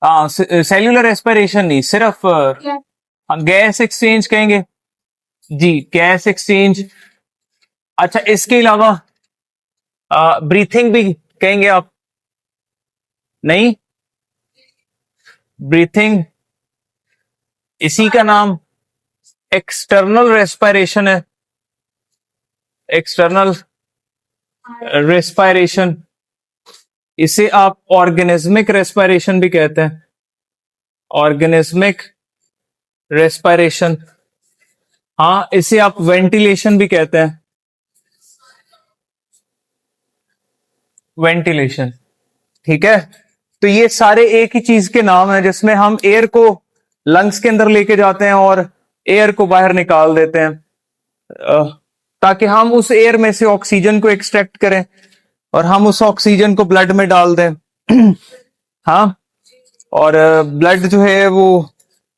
हाँ, cellular respiration नहीं, सिर्फ गैस एक्सचेंज कहेंगे जी, गैस एक्सचेंज। अच्छा, इसके अलावा ब्रीथिंग भी कहेंगे आप? नहीं, ब्रीथिंग इसी का नाम एक्सटर्नल रेस्पिरेशन है। एक्सटर्नल रेस्पिरेशन, इसे आप ऑर्गेनिज्मिक रेस्पिरेशन भी कहते हैं। ऑर्गेनिज्मिक रेस्पिरेशन, हाँ, इसे आप वेंटिलेशन भी कहते हैं। वेंटिलेशन, ठीक है। तो ये सारे एक ही चीज के नाम है जिसमें हम एयर को लंग्स के अंदर लेके जाते हैं और एयर को बाहर निकाल देते हैं, ताकि हम उस एयर में से ऑक्सीजन को एक्सट्रैक्ट करें और हम उस ऑक्सीजन को ब्लड में डाल दें। हाँ, और ब्लड जो है वो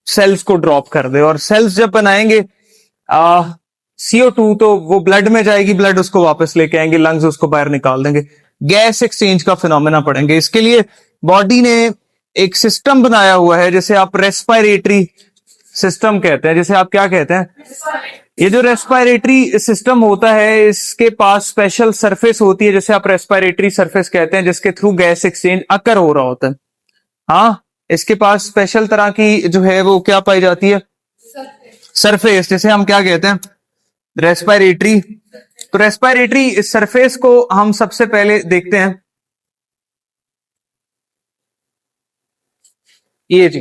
सेल्स को ड्रॉप कर दे, और सेल्स जब बनाएंगे CO2 तो वो ब्लड में जाएगी, ब्लड उसको वापस लेके आएंगे, लंग्स उसको बाहर निकाल देंगे। गैस एक्सचेंज का फिनोमेना पढ़ेंगे। इसके लिए बॉडी ने एक सिस्टम बनाया हुआ है जिसे आप रेस्पिरेटरी सिस्टम कहते हैं। जिसे आप क्या कहते हैं? ये जो रेस्पिरेटरी सिस्टम होता है, इसके पास स्पेशल सरफेस होती है जिसे आप रेस्पिरेटरी सरफेस कहते हैं, जिसके थ्रू गैस एक्सचेंज अकर हो रहा होता है। हाँ, इसके पास स्पेशल तरह की जो है वो क्या पाई जाती है? सरफेस, जिसे हम क्या कहते हैं? रेस्पिरेटरी। तो रेस्पिरेटरी सरफेस को हम सबसे पहले देखते हैं। ये जी,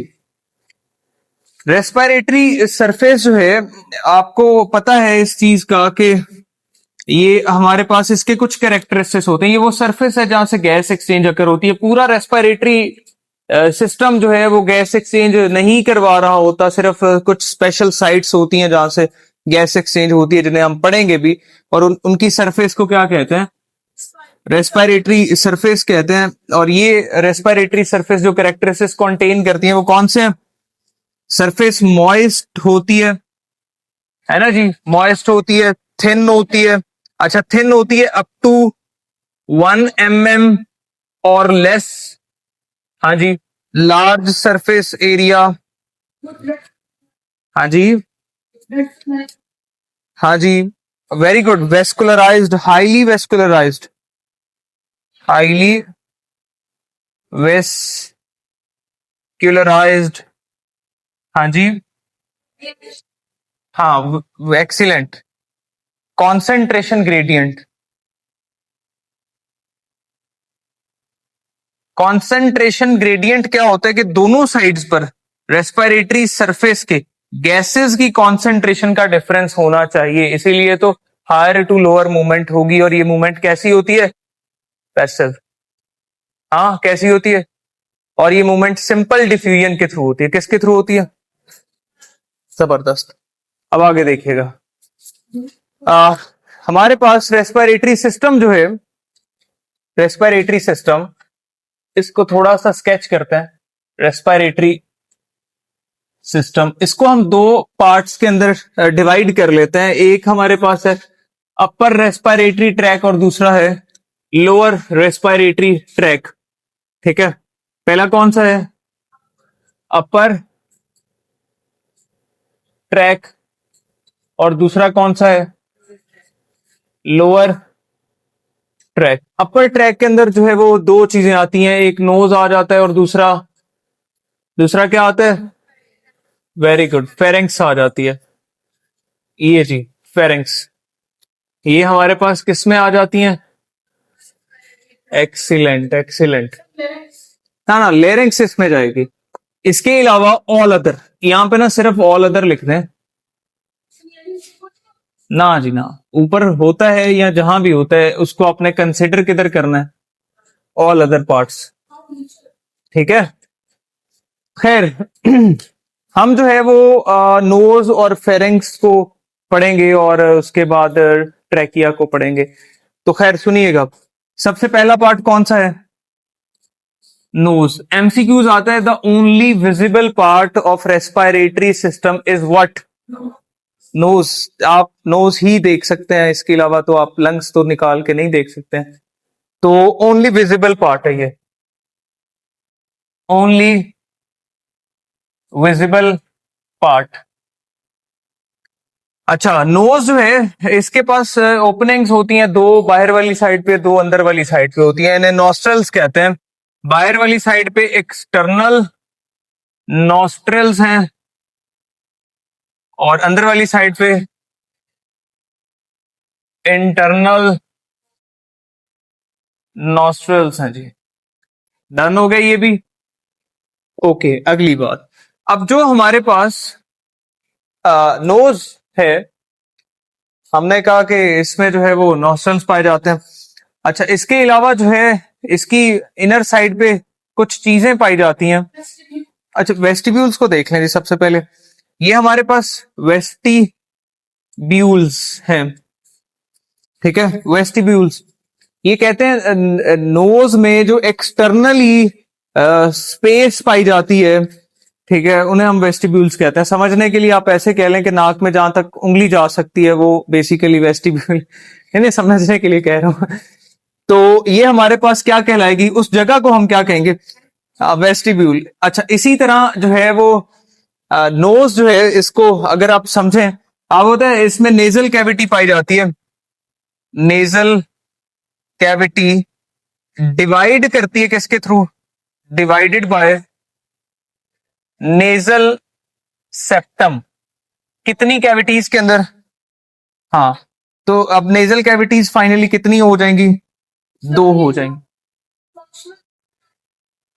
रेस्पिरेटरी सरफेस जो है, आपको पता है इस चीज का कि ये हमारे पास इसके कुछ कैरेक्टरिस्टिक्स होते हैं। ये वो सरफेस है जहां से गैस एक्सचेंज अकर होती है। पूरा रेस्पिरेटरी सिस्टम जो है वो गैस एक्सचेंज नहीं करवा रहा होता, सिर्फ कुछ स्पेशल साइट्स होती हैं जहां से गैस एक्सचेंज होती है, जिन्हें हम पढ़ेंगे भी। और उनकी सरफेस को क्या कहते हैं? रेस्पिरेटरी सरफेस कहते हैं। और ये रेस्पिरेटरी सरफेस जो कैरेक्टरिस्टिक्स कंटेन करती हैं वो कौन से हैं? सरफेस मॉइस्ट होती है ना जी, मॉइस्ट होती है, थिन होती है। अच्छा, थिन होती है अप टू 1 mm और लेस। हाँ जी, लार्ज सरफेस एरिया। हाँ जी, हाँ जी, very good. Vascularised, highly vascularised, highly vascularised. हाँ जी, हाँ, excellent. Concentration gradient, concentration gradient क्या होता है कि दोनों साइड्स पर रेस्पिरेटरी सरफेस के गैसेस की कॉन्सेंट्रेशन का डिफरेंस होना चाहिए। इसीलिए तो हायर टू लोअर मूवमेंट होगी। और ये मूवमेंट कैसी होती है? पैसिव। हाँ, कैसी होती है? और ये मूवमेंट सिंपल डिफ्यूजन के थ्रू होती है। किसके थ्रू होती है? जबरदस्त। अब आगे देखिएगा, हमारे पास रेस्पिरेटरी सिस्टम जो है, रेस्पिरेटरी सिस्टम, इसको थोड़ा सा स्केच करते हैं। रेस्पिरेटरी सिस्टम, इसको हम दो पार्ट्स के अंदर डिवाइड कर लेते हैं। एक हमारे पास है अपर रेस्पिरेटरी ट्रैक और दूसरा है लोअर रेस्पिरेटरी ट्रैक। ठीक है, पहला कौन सा है? अपर ट्रैक। और दूसरा कौन सा है? Lower track. अपर ट्रैक के अंदर जो है वो दो चीजें आती हैं, एक नोज आ जाता है और दूसरा दूसरा क्या आता है? वेरी गुड, फेरेंक्स आ जाती है। ये जी, फेरेंक्स, ये हमारे पास किस में आ जाती हैं? Excellent, excellent. ना, लेरिंक्स इसमें जाएगी। इसके अलावा ऑल अदर, यहां पे ना सिर्फ ऑल अदर लिख दें। ना जी ना, ऊपर होता है या जहां भी होता है उसको आपने कंसिडर किधर करना है? All other parts. ठीक है, खैर हम जो है वो नोज और फेरेंक्स को पढ़ेंगे और उसके बाद ट्रैकिया को पढ़ेंगे। तो खैर सुनिएगा, सबसे पहला पार्ट कौन सा है? नोज। एमसीक्यूज आता है, the only visible part of respiratory system is what? Nose. आप नोज ही देख सकते हैं, इसके अलावा तो आप लंग्स तो निकाल के नहीं देख सकते हैं। तो ओनली विजिबल पार्ट है ये, ओनली विजिबल पार्ट। अच्छा, नोज जो है इसके पास ओपनिंग्स होती हैं, दो बाहर वाली साइड पे, दो अंदर वाली साइड पे होती हैं, इन्हें नॉस्ट्रल्स कहते हैं। बाहर वाली साइड पे एक्सटर्नल नॉस्ट्रल्स हैं और अंदर वाली साइड पे इंटरनल नॉस्ट्रल्स हैं जी। डन हो गया ये भी। ओके, अगली बात। अब जो हमारे पास नोज है, हमने कहा कि इसमें जो है वो नॉस्ट्रल्स पाए जाते हैं। अच्छा, इसके अलावा जो है इसकी इनर साइड पे कुछ चीजें पाई जाती हैं। अच्छा, वेस्टिब्यूल्स को देख लें जी सबसे पहले। ये हमारे पास वेस्टिब्यूल्स हैं, ठीक है, वेस्टिब्यूल्स। ये कहते हैं नोज में जो एक्सटर्नली स्पेस पाई जाती है, ठीक है, उन्हें हम वेस्टिब्यूल्स कहते हैं। समझने के लिए आप ऐसे कह लें कि नाक में जहां तक उंगली जा सकती है वो बेसिकली वेस्टिब्यूल, यानी समझने के लिए कह रहा हूं। तो ये हमारे पास क्या कहलाएगी, उस जगह को हम क्या कहेंगे, वेस्टिब्यूल। अच्छा, इसी तरह जो है वो नोज जो है, इसको अगर आप समझें, आप होता है इसमें नेजल कैविटी पाई जाती है। नेजल कैविटी डिवाइड करती है किसके through, divided by nasal septum. कितनी कैविटीज के अंदर, हाँ, तो अब नेजल कैविटीज फाइनली कितनी हो जाएंगी, दो हो जाएंगी।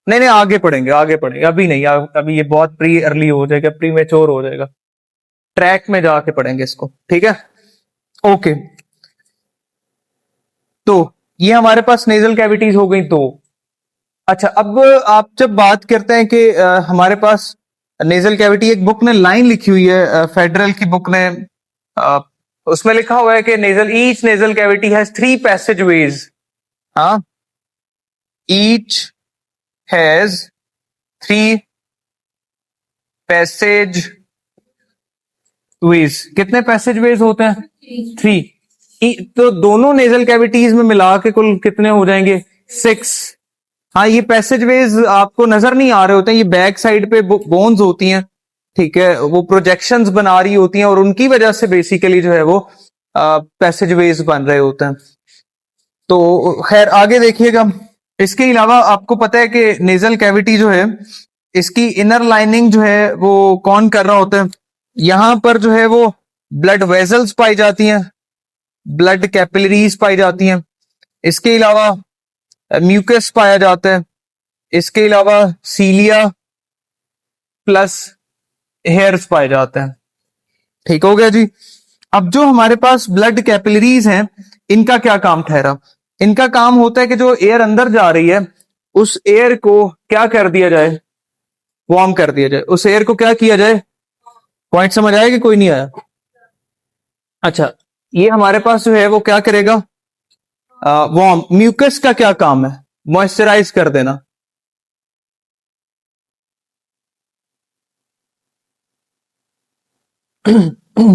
नहीं नहीं, आगे पढ़ेंगे, आगे पढ़ेंगे, अभी नहीं, अभी ये बहुत प्री अर्ली हो जाएगा, प्री मैच्योर हो जाएगा, ट्रैक में जाके पढ़ेंगे इसको, ठीक है। ओके, तो ये हमारे पास नेजल कैविटीज हो गई दो। अच्छा, अब आप जब बात करते हैं कि हमारे पास नेजल कैविटी, एक बुक ने लाइन लिखी हुई है, फेडरल की बुक ने, उसमें लिखा हुआ है कि nasal, each nasal cavity has 3 पैसेजवेज। हाँ, ईच हैज 3 पैसेज वेज। कितने पैसेज वेज होते हैं, 3। तो दोनों नेजल कैविटीज में मिला के कुल कितने हो जाएंगे, 6। हाँ, ये पैसेज वेज आपको नजर नहीं आ रहे होते हैं, ये बैक साइड पे बोन्स होती हैं, ठीक है, वो प्रोजेक्शंस बना रही होती हैं और उनकी वजह से बेसिकली जो है वो पैसेज वेज बन रहे होते हैं। तो खैर आगे देखिएगा। इसके अलावा आपको पता है कि नेजल कैविटी जो है, इसकी इनर लाइनिंग जो है वो कौन कर रहा होता है, यहां पर जो है वो ब्लड वेजल्स पाई जाती हैं, ब्लड कैपिलरीज पाई जाती हैं। इसके अलावा म्यूकस पाया जाता है। इसके अलावा सीलिया प्लस हेयर्स पाए जाते हैं। ठीक हो गया जी। अब जो हमारे पास ब्लड कैपिलरीज हैं, इनका क्या काम ठहरा, इनका काम होता है कि जो एयर अंदर जा रही है उस एयर को क्या कर दिया जाए, वार्म कर दिया जाए। उस एयर को क्या किया जाए, पॉइंट समझ आया कि कोई नहीं आया। अच्छा, ये हमारे पास जो है वो क्या करेगा, वार्म। म्यूकस का क्या काम है, मॉइस्चराइज कर देना।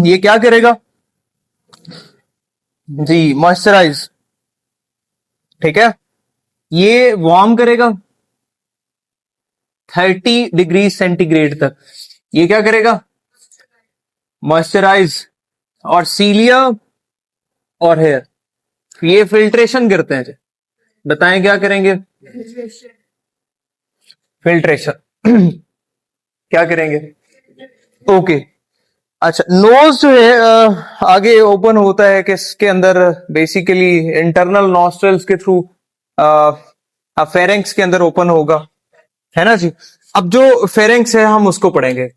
ये क्या करेगा जी, मॉइस्चराइज, ठीक है। ये वार्म करेगा 30 डिग्री सेंटीग्रेड तक। ये क्या करेगा, मॉइस्चराइज। और सीलिया और हेयर ये फिल्ट्रेशन करते हैं। बताएं क्या करेंगे, फिल्ट्रेशन क्या करेंगे। ओके, अच्छा, नोज जो है आगे ओपन होता है किसके अंदर, बेसिकली इंटरनल नॉस्ट्रल्स के थ्रू, फेरेंक्स के अंदर ओपन होगा, है ना जी। अब जो फेरेंक्स है हम उसको पढ़ेंगे।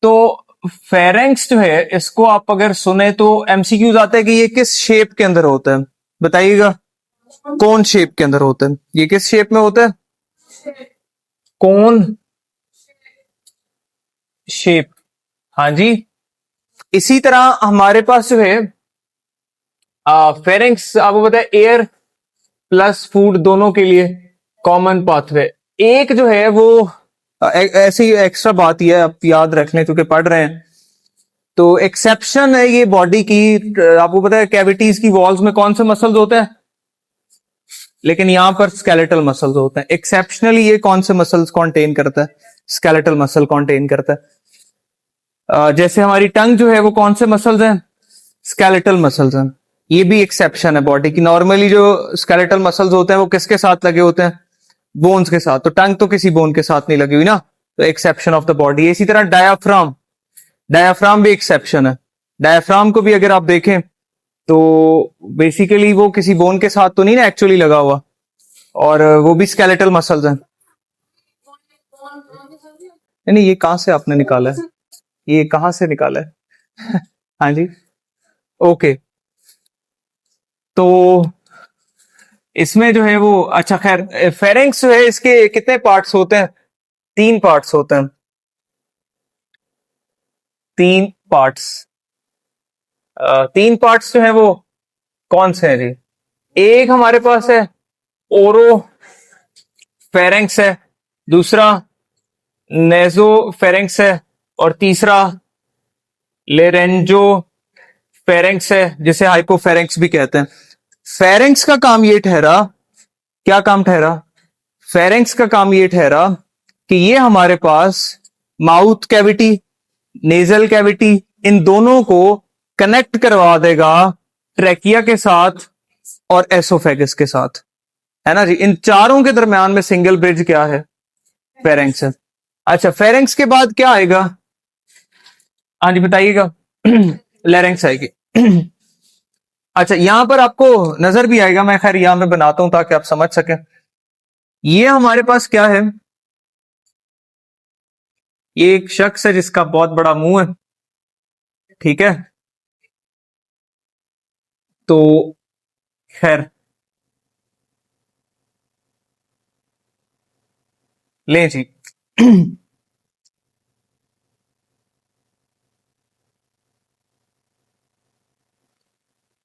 तो फेरेंक्स जो है, इसको आप अगर सुने तो एमसीक्यूज आता है कि ये किस शेप के अंदर होता है, बताइएगा कौन शेप के अंदर होता है, ये किस शेप में होता है, कौन शेप, हाँ जी। इसी तरह हमारे पास जो है फेरेंक्स, आपको पता है एयर प्लस फूड दोनों के लिए कॉमन पाथवे। एक जो है वो ऐसी एक्स्ट्रा बात ही है, आप याद रख लें क्योंकि पढ़ रहे हैं। तो एक्सेप्शन है ये बॉडी की, आपको पता है कैविटीज की वॉल्स में कौन से मसल्स होते हैं, लेकिन यहां पर स्केलेटल मसल्स होते हैं। एक्सेप्शनली ये कौन से मसल्स कंटेन करता है, स्केलेटल मसल कॉन्टेन करता है। जैसे हमारी टंग जो है वो कौन से मसल्स हैं? स्केलेटल मसल्स हैं। ये भी एक्सेप्शन है बॉडी की। नॉर्मली जो स्केलेटल मसल्स होते हैं वो किसके साथ लगे होते हैं? बोन्स के साथ। तो टंग तो किसी बोन के साथ नहीं लगी हुई ना, तो एक्सेप्शन ऑफ द बॉडी। इसी तरह डायाफ्राम, डायाफ्राम भी एक्सेप्शन है। डायाफ्राम को भी अगर आप देखें तो बेसिकली वो किसी बोन के साथ तो नहीं ना एक्चुअली लगा हुआ, और वो भी स्केलेटल मसल्स हैं। नहीं, ये कहां से आपने निकाला है? ये कहां से निकाला है? हाँ जी, ओके। तो इसमें जो है वो, अच्छा खैर, फेरेंक्स जो है इसके कितने पार्ट्स होते हैं? 3 पार्ट्स होते हैं। 3 पार्ट्स। 3 पार्ट्स जो है वो कौन से हैं जी? एक हमारे पास है ओरो फेरेंक्स है, दूसरा नेजो फेरेंक्स है, और तीसरा लेरेंजो फेरेंक्स है, जिसे हाइपोफेरेंक्स भी कहते हैं। फेरेंक्स का काम ये ठहरा, क्या काम ठहरा? फेरेंक्स का काम ये ठहरा कि ये हमारे पास माउथ कैविटी, नेजल कैविटी, इन दोनों को कनेक्ट करवा देगा ट्रैकिया के साथ और एसोफेगस के साथ, है ना जी। इन चारों के दरमियान में सिंगल ब्रिज क्या है? फेरेंक्स है। अच्छा, फेरेंक्स के बाद क्या आएगा? हाँ जी बताइएगा। लेरेंक्स आएगी। अच्छा, यहां पर आपको नजर भी आएगा, मैं खैर यहां मैं बनाता हूं ताकि आप समझ सकें। ये हमारे पास क्या है? ये एक शख्स है जिसका बहुत बड़ा मुंह है, ठीक है। तो खैर ले जी।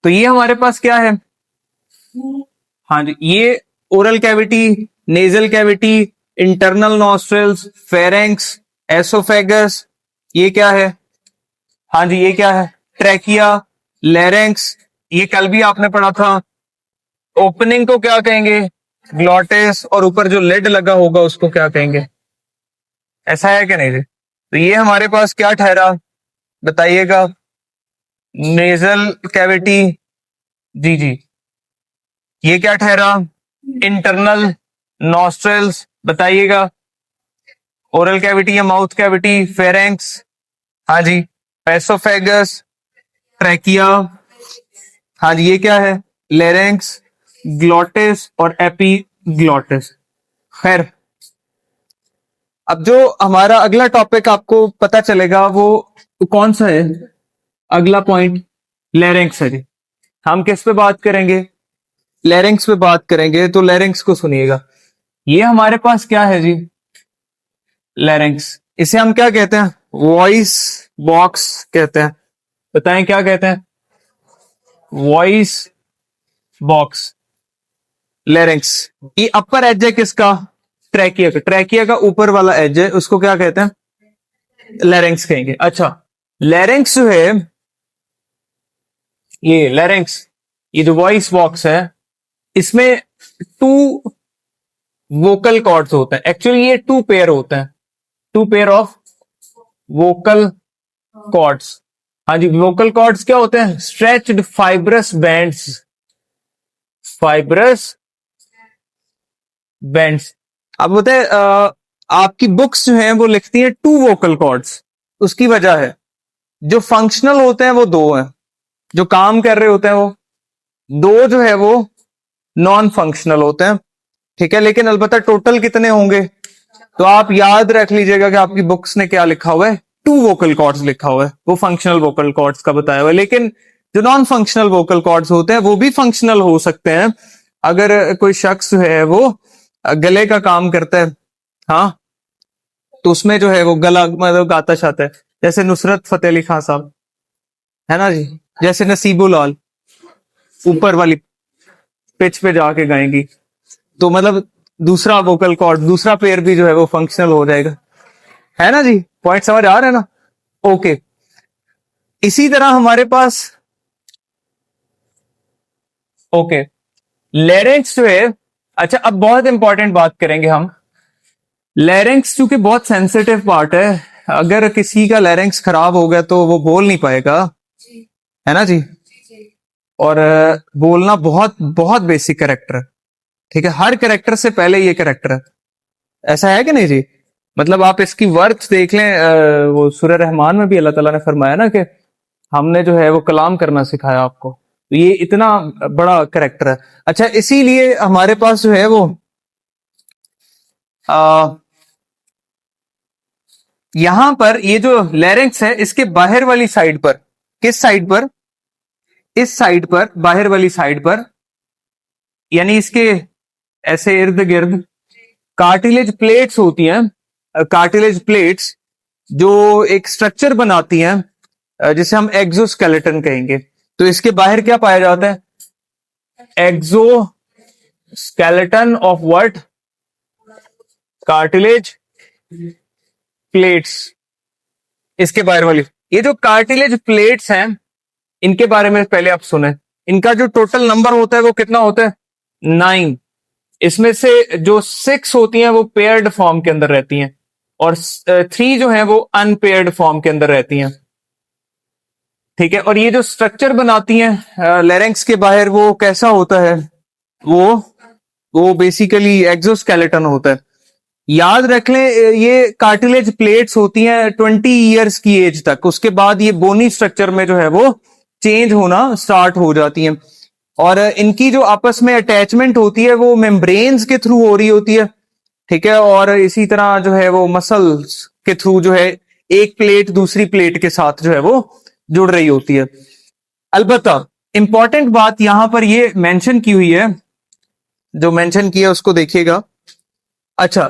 तो ये हमारे पास क्या है? हाँ जी, ये oral cavity, nasal cavity, internal nostrils, pharynx, oesophagus, ये क्या है? हाँ जी, ये क्या है? Trachea, larynx. ये कल भी आपने पढ़ा था। ओपनिंग को क्या कहेंगे? ग्लॉटिस। और ऊपर जो लिड लगा होगा उसको क्या कहेंगे? ऐसा है कि नहीं जी? तो ये हमारे पास क्या ठहरा, बताइएगा? नेजल कैविटी, जी जी। ये क्या ठहरा? इंटरनल नॉस्ट्रल्स, बताइएगा? ओरल कैविटी या माउथ कैविटी? फेरेंक्स, हाँ जी। एसोफेगस, ट्रैकिया, हाँ जी। ये क्या है? लेरेंक्स, ग्लॉटिस और एपीग्लॉटिस। खैर, अब जो हमारा अगला टॉपिक आपको पता चलेगा वो कौन सा है? अगला पॉइंट लेरेंक्स है जी। हम किस पे बात करेंगे? लेरेंक्स पे बात करेंगे। तो लेरेंक्स को सुनिएगा। ये हमारे पास क्या है जी? लेरेंक्स। इसे हम क्या कहते हैं? वॉइस बॉक्स कहते हैं। बताएं क्या कहते हैं? Voice box, larynx. ये अपर एज है किसका? ट्रैकिया का। ट्रैकिया का ऊपर वाला एज है, उसको क्या कहते हैं? लेरेंक्स कहेंगे। अच्छा, लेरेंक्स जो है, ये लेरेंक्स, ये जो वॉइस बॉक्स है, इसमें 2 वोकल कॉर्ड्स होते हैं। एक्चुअली ये 2 पेयर होते हैं, 2 पेयर ऑफ वोकल कॉर्ड्स। हाँ जी, वोकल कॉर्ड्स क्या होते हैं? Stretched fibrous bands, fibrous bands. अब होते हैं, आपकी बुक्स जो हैं वो लिखती हैं 2 वोकल कॉर्ड्स। उसकी वजह है, जो फंक्शनल होते हैं वो 2 हैं, जो काम कर रहे होते हैं वो 2 जो है वो नॉन फंक्शनल होते हैं, ठीक है। लेकिन अलबत्ता टोटल कितने होंगे? तो आप याद रख लीजिएगा कि आपकी बुक्स ने क्या लिखा हुआ है? 2 वोकल कॉर्ड्स लिखा हुआ है। वो फंक्शनल वोकल कॉर्ड्स का बताया हुआ है। लेकिन जो नॉन फंक्शनल वोकल कॉर्ड्स होते हैं वो भी फंक्शनल हो सकते हैं। अगर कोई शख्स जो है वो गले का काम करता है, हाँ, तो उसमें जो है वो गला मतलब गाता शाता है, जैसे नुसरत फतेह अली खान साहब, है ना जी। जैसे नसीबुल, ऊपर वाली पिच पे जाके गाएंगी, तो मतलब दूसरा वोकल कॉर्ड, दूसरा पेयर भी जो है वो फंक्शनल हो जाएगा, है ना जी। पॉइंट समझ आ रहा है ना? ओके। इसी तरह हमारे पास, ओके, लेरेंक्स जो है, अच्छा अब बहुत इंपॉर्टेंट बात करेंगे हम। लैरिंक्स चूंकि बहुत सेंसिटिव पार्ट है, अगर किसी का लैरिंक्स खराब हो गया तो वो बोल नहीं पाएगा, है ना जी। और बोलना बहुत बहुत बेसिक कैरेक्टर है, ठीक है। हर कैरेक्टर से पहले ये कैरेक्टर है, ऐसा है कि नहीं जी। मतलब आप इसकी वर्थ देख लें, वो सूरह रहमान में भी अल्लाह ताला ने फरमाया ना कि हमने जो है वो कलाम करना सिखाया आपको, तो ये इतना बड़ा कैरेक्टर है। अच्छा, इसीलिए हमारे पास जो है वो आ, यहां पर ये जो लैरिंक्स है इसके बाहर वाली साइड पर, किस साइड पर, इस साइड पर, बाहर वाली साइड पर, यानी इसके ऐसे इर्द गिर्द कार्टिलेज प्लेट्स होती हैं। कार्टिलेज प्लेट्स जो एक स्ट्रक्चर बनाती हैं, जिसे हम एक्सोस्केलेटन कहेंगे। तो इसके बाहर क्या पाया जाता है, exoskeleton of what, cartilage plates. इसके बाहर वाली ये जो कार्टिलेज प्लेट्स हैं, इनके बारे में पहले आप सुने। इनका जो टोटल नंबर होता है वो कितना होता है, 9। इसमें से जो 6 होती हैं वो पेयर्ड फॉर्म के अंदर रहती हैं, और 3 जो है वो अनपेयर्ड फॉर्म के अंदर रहती हैं, ठीक है। और ये जो स्ट्रक्चर बनाती हैं लैरिंक्स के बाहर, वो कैसा होता है, वो बेसिकली एक्सोस्केलेटन होता है। याद रख लें, ये कार्टिलेज प्लेट्स होती हैं 20 ईयर्स की एज तक, उसके बाद ये बोनी स्ट्रक्चर में जो है वो चेंज होना स्टार्ट हो जाती हैं। और इनकी जो आपस में अटैचमेंट होती है वो मेम्ब्रेन्स के थ्रू हो रही होती है, ठीक है। और इसी तरह जो है वो मसल्स के थ्रू जो है एक प्लेट दूसरी प्लेट के साथ जो है वो जुड़ रही होती है। अलबत्ता इंपॉर्टेंट बात यहां पर ये मेंशन की हुई है, जो मेंशन किया उसको देखिएगा। अच्छा,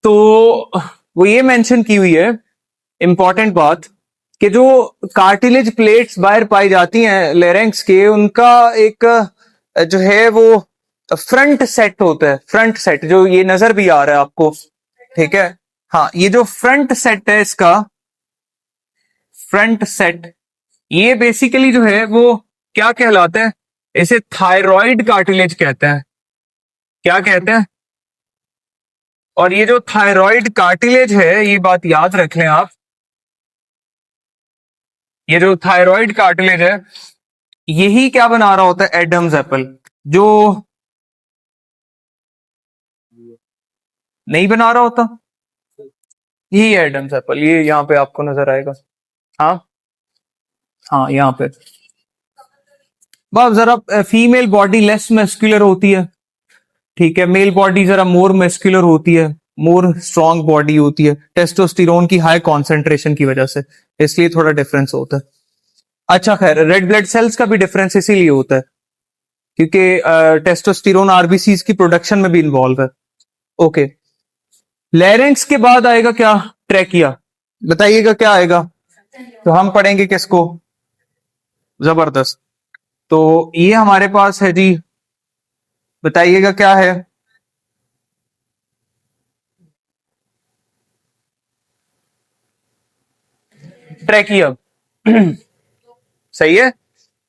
तो वो ये मेंशन की हुई है इंपॉर्टेंट बात, कि जो कार्टिलेज प्लेट्स बाहर पाई जाती हैं लैरिंक्स के, उनका एक जो है वो फ्रंट सेट होता है। फ्रंट सेट जो ये नजर भी आ रहा है आपको, ठीक है। हाँ, ये जो फ्रंट सेट है इसका, फ्रंट सेट, ये बेसिकली जो है वो क्या कहलाता है, इसे थायराइड कार्टिलेज कहते हैं। क्या कहते हैं, और ये जो थायराइड कार्टिलेज है, ये बात याद रख लें आप, ये जो थायराइड कार्टिलेज है यही क्या बना रहा होता है, एडम्स एप्पल। जो नहीं बना रहा होता, यही एडम्स एप्पल, ये यहाँ पे आपको नजर आएगा। हाँ हाँ, यहाँ पे बस जरा फीमेल बॉडी लेस मस्कुलर होती है, ठीक है। मेल बॉडी जरा मोर मस्कुलर होती है, मोर स्ट्रॉन्ग बॉडी होती है, टेस्टोस्टेरोन की हाई कॉन्सेंट्रेशन की वजह से, इसलिए थोड़ा डिफरेंस होता है। अच्छा खैर, रेड ब्लड सेल्स का भी डिफरेंस इसीलिए होता है क्योंकि टेस्टोस्टेरोन आरबीसीज की प्रोडक्शन में भी इन्वॉल्व है। ओके, लैरिंक्स के बाद आएगा क्या, ट्रैकिया। बताइएगा क्या आएगा, तो हम पढ़ेंगे किसको, जबरदस्त। तो ये हमारे पास है जी, बताइएगा क्या है, ट्रैकिया। सही है,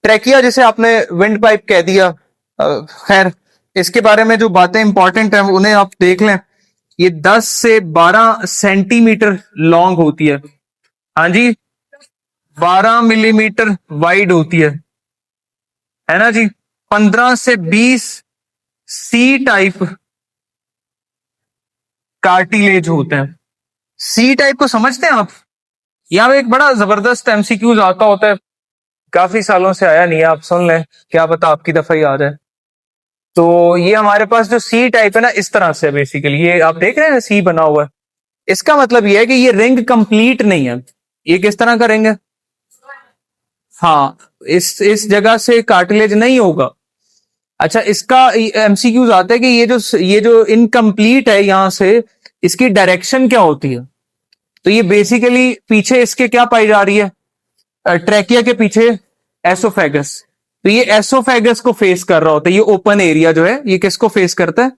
ट्रैकिया जिसे आपने विंड पाइप कह दिया। खैर, इसके बारे में जो बातें इंपॉर्टेंट हैं उन्हें आप देख लें। ये 10 से 12 सेंटीमीटर लॉन्ग होती है, हाँ जी, 12 मिलीमीटर वाइड होती है ना जी। 15 से 20 सी टाइप कार्टिलेज होते हैं। सी टाइप को समझते हैं आप, यहाँ एक बड़ा जबरदस्त एमसीक्यूज आता होता है, काफी सालों से आया नहीं है, आप सुन लें, क्या पता आपकी दफा ही आ जाए। तो ये हमारे पास जो सी टाइप है ना, इस तरह से बेसिकली, ये आप देख रहे हैं सी बना हुआ है, इसका मतलब ये है कि ये रिंग कंप्लीट नहीं है। ये किस तरह का रिंग है, हाँ, इस जगह से कार्टिलेज नहीं होगा। अच्छा, इसका एमसीक्यूज आता है कि ये जो इनकम्प्लीट है, यहां से इसकी डायरेक्शन क्या होती है। तो ये बेसिकली पीछे इसके क्या पाई जा रही है, ट्रैकिया के पीछे एसोफेगस। तो ये एसोफेगस को फेस कर रहा होता है, ये ओपन एरिया जो है ये किसको फेस करता है,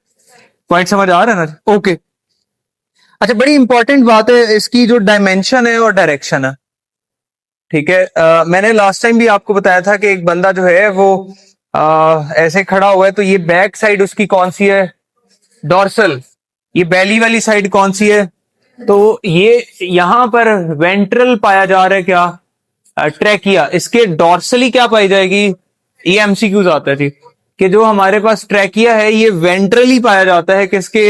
पॉइंट समझ आ रहा है ना, ओके। अच्छा, बड़ी इंपॉर्टेंट बात है इसकी जो डायमेंशन है और डायरेक्शन है, ठीक है। मैंने लास्ट टाइम भी आपको बताया था कि एक बंदा जो है वो ऐसे खड़ा हुआ है, तो ये बैक साइड उसकी कौन सी है, डॉर्सल, ये बैली वाली साइड कौन सी है? तो ये यहां पर वेंट्रल पाया जा रहा है क्या? ट्रैकिया। इसके डॉर्सली क्या पाई जाएगी? ये एमसीक्यूज आता है जी, कि जो हमारे पास ट्रैकिया है ये वेंट्रली पाया जाता है किसके?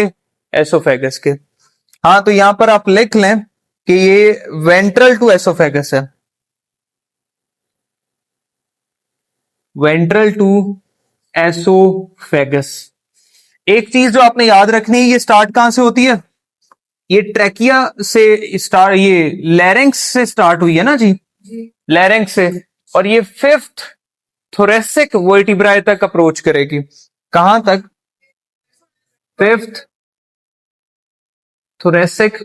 एसोफेगस के। हाँ, तो यहां पर आप लिख लें कि ये वेंट्रल टू एसोफेगस है, वेंट्रल टू एसोफेगस। एक चीज जो आपने याद रखनी है, ये स्टार्ट कहां से होती है? ये ट्रैकिया से स्टार्ट, ये लैरिंक्स से स्टार्ट हुई है ना जी, लैरिंक्स से, और ये फिफ्थ थोरेसिक वर्टिब्राए तक अप्रोच करेगी। कहां तक? फिफ्थ थोरेसिक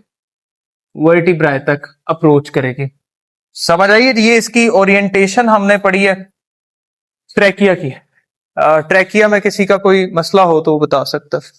वर्टिब्राए तक अप्रोच करेगी। समझ आइए, ये इसकी ओरिएंटेशन हमने पढ़ी है ट्रैकिया की। ट्रैकिया में किसी का कोई मसला हो तो वो बता सकता है।